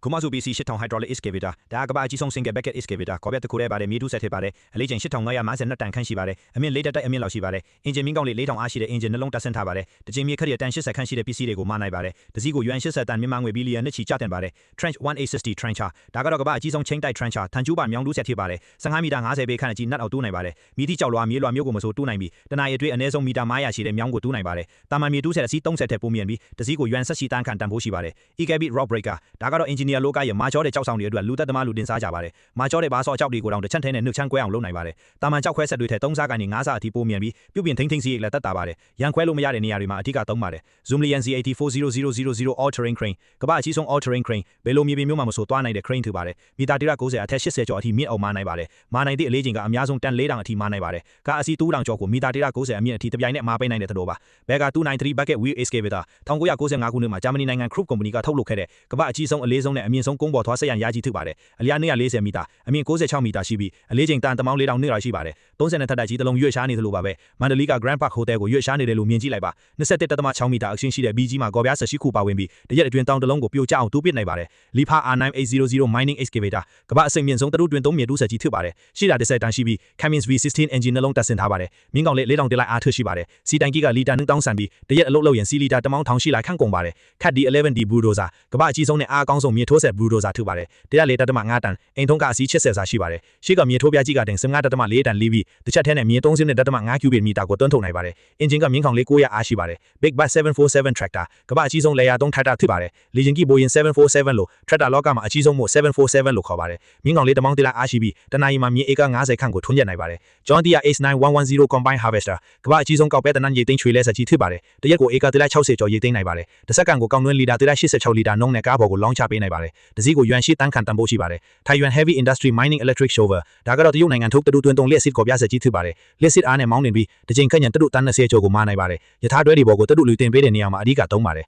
Kumazu BC 8000 hydraulic excavator ဒါကဘာအကြီးဆုံး single bucket excavator ခေါ်ပြတစ်ခုတည်းပါတယ်မြေတူးဆက်ထည့်ပါတယ်အလေးချိန်8552တန်ခန့်ရှိပါတယ်အမြင့်4တက်အမြင့်လောက်ရှိပါတယ်အင်ဂျင်မင်းကောင်းလေး4000အားရှိတဲ့အင်ဂျင်နှလုံးတက်ဆင့်ထားပါတယ်တစ်ချိန်မြေခက်ရတန်80ခန့်ရှိတဲ့ပစ္စည်းတွေကိုမနိုင်ပါတယ်တစည်းကို UN 80တန်မြင့်မငွေဘီလီယံနဲ့ချီကျတင်ပါတယ် trench 1860 trencher ဒါကတော့ကဘာအကြီးဆုံးချင်းတိုက် trencher ထန်ကျူးပါမြောင်းတူးဆက်ထည့်ပါတယ်15မီတာ50ပေခန့်အကြီးနတ်အောင်တူးနိုင်ပါတယ်မြေတိကြောက်လွာမြေလွာမျိုးကိုမဆိုတူးနိုင်ပြီးတနအီအတွင်းအနည်းဆုံးမီတာ900ရှိတဲ့မြောင်းကိုတူးနိုင်ပါတယ်တာမန်မြေတူးဆက်အစီး30ထက်ပိုမြင့်ပြီးတစည်းကို UN 70တန်ခန့်တန်ဖိုးရှိပါတယ် EKB rock breaker ဒါကတော့ engineer လောကရဲ့မာကျော်ကြောက်ဆောင်တွေအတွက်လူသက်သမားလူတင်စားကြပါတယ်။မာကျော်တဲ့ဘာဆော့ကြောက်တွေကိုတောင်တစ်ချက်ထဲနဲ့နှုတ်ချမ်းကွဲအောင်လုပ်နိုင်ပါတယ်။တာမန်ကြောက်ခွဲဆက်တွေထဲ3စားကနေ5စားအထိပိုမြင်ပြီးပြုပြင်ထိန်းသိမ်းစီးရိတ်လက်သက်တာပါတယ်။ရန်ခွဲလို့မရတဲ့နေရာတွေမှာအထူးကသုံးပါတယ်။ Zoomlian Z80-40000 all terrain crane ကမ္ဘာအကြီးဆုံး all terrain crane ဘယ်လိုမြေပြင်မျိုးမှမဆိုသွားနိုင်တဲ့ crane ထူပါတယ်။မီတာ190အထက်80ကျော်အထိမြင့်အောင်မာနိုင်ပါတယ်။မာနိုင်တဲ့အလေးချိန်ကအများဆုံးတန်4000အထိမာနိုင်ပါတယ်။ကားအစီး2000ကျော်ကိုမီတာ190အမြင့်အထိတပြိုင်နက်မာပိတ်နိုင်တဲ့သလိုပါ။ဘဲက293 bucket wheel excavator 1995ခုနှစ်မှာဂျာမနီနိုင်ငံ Krupp company ကထုတ်လုပ်ခဲ့တဲ့ကမ္ဘာအကြီးဆုံးအလေးဆုံးနဲ့အမြင့်ဆုံးကုန်းပေါ်သွားဆက်ရန်ယာကြီးထူပါတယ်။အလျား140မီတာအမြင့်66မီတာရှိပြီးအလေးချိန်တန်4000နှစ်ရှိပါတယ်30ထက်တိုက်ကြီးတစ်လုံးရွေ့ရှားနေသလိုပါပဲမန္တလေးက Grand Park Hotel ကိုရွေ့ရှားနေတယ်လို့မြင်ကြည့်လိုက်ပါ21.6မီတာအရှင်းရှိတဲ့ BG မှာကော်ပြားဆက်ရှိခုပါဝင်ပြီးတရက်အတွင်းတောင်တစ်လုံးကိုပြိုကျအောင်တူးပစ်နိုင်ပါတယ် Lipa R9800 mining excavator ကမ္ဘာအစိမ်မြင့်ဆုံးတူးတွင်3မြေတူးဆက်ကြီးထစ်ပါတယ်ရှေ့တာ10တန်ရှိပြီး Cummins V16 engine နှလုံးတက်ဆင်ထားပါတယ်မြင်းကောင်လေး4000တက်လိုက်အားထရှိပါတယ်စီတိုင်ကြီးကလီတာ1000ဆန်ပြီးတရက်အလုပ်လုပ်ရင်စီလီတာ1000ရှိလိုက်ခန့်ကုန်ပါတယ် Cat D11D bulldozer ကမ္ဘာအကြီးဆုံးနဲ့အားအကောင်းဆုံးမြေထိုးဆက် bulldozer ထူပါတယ်104.5တန်အိမ်ထုံးကအစီး80စာရှိပါတယ်ရှေ့ကမြေထိုးပြကြီးကတင်15.4တန်လီးပြီးတစ်ချက်ထဲနဲ့မြေ30.5 cubic meter ကိုတွန်းထုတ်နိုင်ပါတယ်အင်ဂျင်ကမြင်းကောင်လေး900အားရှိပါတယ် Big Bass 747 tractor ကမ္ဘာအကြီးဆုံးလေယာသုံး tractor ဖြစ်ပါတယ်လေရင်ကြီးဘိုးရင်747လို့ tractor လောကမှာအကြီးဆုံးမို့747လို့ခေါ်ပါတယ်မြင်းကောင်လေးတမောင်းတလားအားရှိပြီးတနအီမှာမြေဧက90ခန့်ကိုထွန်းကျက်နိုင်ပါတယ် John Deere H9110 combine harvester ကမ္ဘာအကြီးဆုံးကောက်ပဲတနန်းရေသိမ်းချွေလဲဆက်ကြီးဖြစ်ပါတယ်တရက်ကိုဧက60ကျော်ရေသိမ်းနိုင်ပါတယ်တစ်စက္ကန့်ကိုကောင်းနှွန်းလီတာ86လီတာနှုန်းနဲ့ကားပေါ်ကိုလောင်းချပေးနိုင်ပါတယ်တစည်းကို yuan ရှိတန်းခံတန်ဖိုးရှိပါတယ် Taiwan Heavy Industry Mining Electric Shovel ဒါကတော့တရုတ်နိုင်ငံထုတ်တူတွင်3လက်စစ်ကော်ပြဆက်ကြီးဖြစ်ပါတယ်လက်စစ်အားနဲ့မောင်းနေပြီးတစ်ချိန်ခန့်ညံတူတန်း20ကျော်ကိုမာနိုင်ပါတယ်ယထာတွဲတွေပေါ်ကိုတူလူတင်ပေးတဲ့နေရာမှာအဓိကသုံးပါတယ်